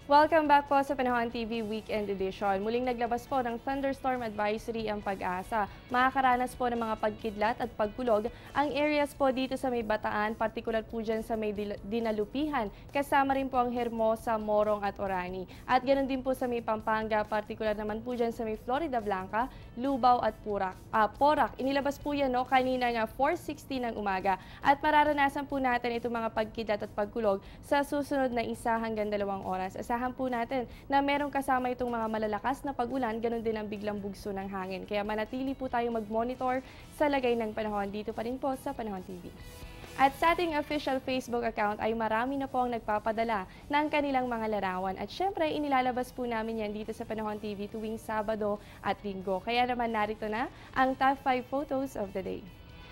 Welcome back po sa Panahon TV Weekend Edition. Muling naglabas po ng thunderstorm advisory ang Pag-asa. Makakaranas po ng mga pagkidlat at pagkulog ang areas po dito sa may Bataan, partikular po dyan sa may Dinalupihan. Kasama rin po ang Hermosa, Morong at Orani. At ganoon din po sa may Pampanga, partikular naman po dyan sa may Florida Blanca, Lubao at Porac. Inilabas po yan kanina nga 4:60 ng umaga. At mararanasan po natin itong mga pagkidlat at pagkulog sa susunod na 1 hanggang 2 oras. Asahan po natin na merong kasama itong mga malalakas na pag-ulan, ganun din ang biglang bugso ng hangin. Kaya manatili po tayo mag-monitor sa lagay ng panahon dito pa rin po sa Panahon TV. At sa ating official Facebook account ay marami na po ang nagpapadala ng kanilang mga larawan. At syempre, inilalabas po namin yan dito sa Panahon TV tuwing Sabado at Linggo. Kaya naman narito na ang top 5 photos of the day.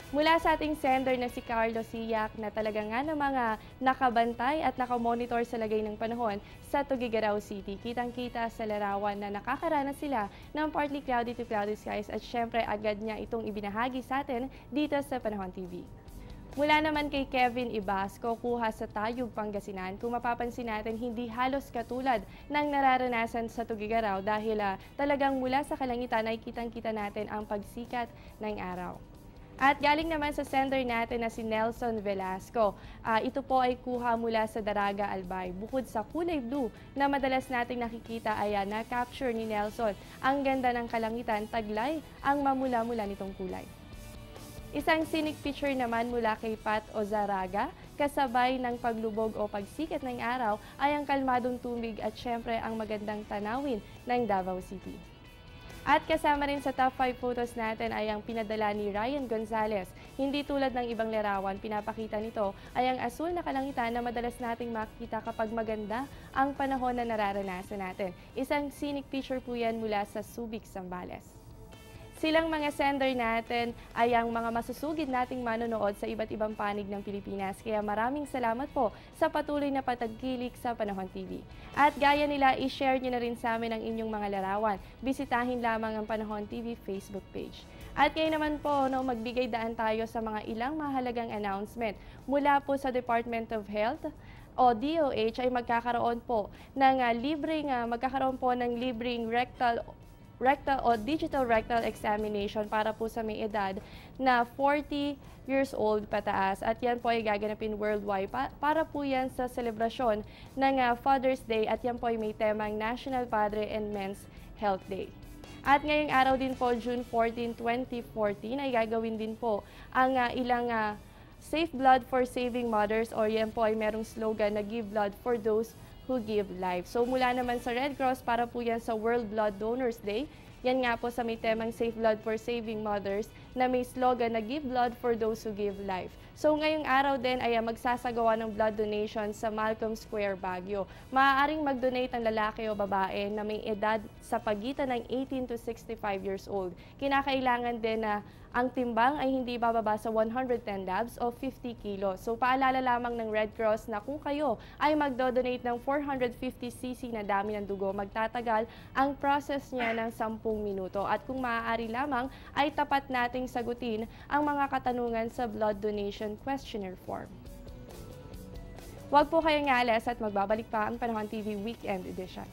Mula sa ating sender na si Carlo Siak na talaga nga na mga nakabantay at nakamonitor sa lagay ng panahon sa Tuguegarao City. Kitang-kita sa larawan na nakakaranas sila ng partly cloudy to cloudy skies at syempre agad niya itong ibinahagi sa atin dito sa Panahon TV. Mula naman kay Kevin Ibasco, kuha sa Tayug, Pangasinan. Kung mapapansin natin, hindi halos katulad ng nararanasan sa Tuguegarao dahil talagang mula sa kalangitan ay kitang-kita natin ang pagsikat ng araw. At galing naman sa sender natin na si Nelson Velasco. Ito po ay kuha mula sa Daraga, Albay. Bukod sa kulay blue na madalas nating nakikita ay na-capture ni Nelson. Ang ganda ng kalangitan, taglay ang mamula-mula nitong kulay. Isang scenic picture naman mula kay Pat Ozaraga, kasabay ng paglubog o pagsikat ng araw ay ang kalmadong tubig at syempre ang magandang tanawin ng Davao City. At kasama rin sa top 5 photos natin ay ang pinadala ni Ryan Gonzalez. Hindi tulad ng ibang larawan, pinapakita nito ay ang asul na kalangitan na madalas nating makikita kapag maganda ang panahon na nararanasan natin. Isang scenic picture po yan mula sa Subic, Zambales. Silang mga sender natin ay ang mga masusugid nating manonood sa iba't ibang panig ng Pilipinas. Kaya maraming salamat po sa patuloy na patagkilik sa Panahon TV. At gaya nila, i-share nyo na rin sa amin ang inyong mga larawan. Bisitahin lamang ang Panahon TV Facebook page. At kayo naman po, magbigay daan tayo sa mga ilang mahalagang announcement. Mula po sa Department of Health o DOH ay magkakaroon po ng libreng rectal o digital rectal examination para po sa may edad na 40 years old pataas. At yan po ay gaganapin worldwide para po yan sa selebrasyon ng Father's Day at yan po ay may temang National Padre and Men's Health Day. At ngayong araw din po, June 14, 2014, ay gagawin din po ang ilang Safe Blood for Saving Mothers o yan po ay merong slogan na Give Blood for Those who give life. So mula naman sa Red Cross para po yan sa World Blood Donors Day. Yan nga po sa may temang Safe Blood for Saving Mothers na may slogan na Give Blood for Those who give life. So ngayong araw din ay magsasagawa ng blood donation sa Malcolm Square, Baguio. Maaaring mag-donate ang lalaki o babae na may edad sa pagitan ng 18 to 65 years old. Kinakailangan din na ang timbang ay hindi bababa sa 110 labs o 50 kilos. So paalala lamang ng Red Cross na kung kayo ay magdo-donate ng 450cc na dami ng dugo, magtatagal ang process niya ng 10 minuto. At kung maaari lamang ay tapat nating sagutin ang mga katanungan sa blood donation questionnaire form. Huwag po kayong alas at magbabalik pa ang Panahon TV Weekend Edition.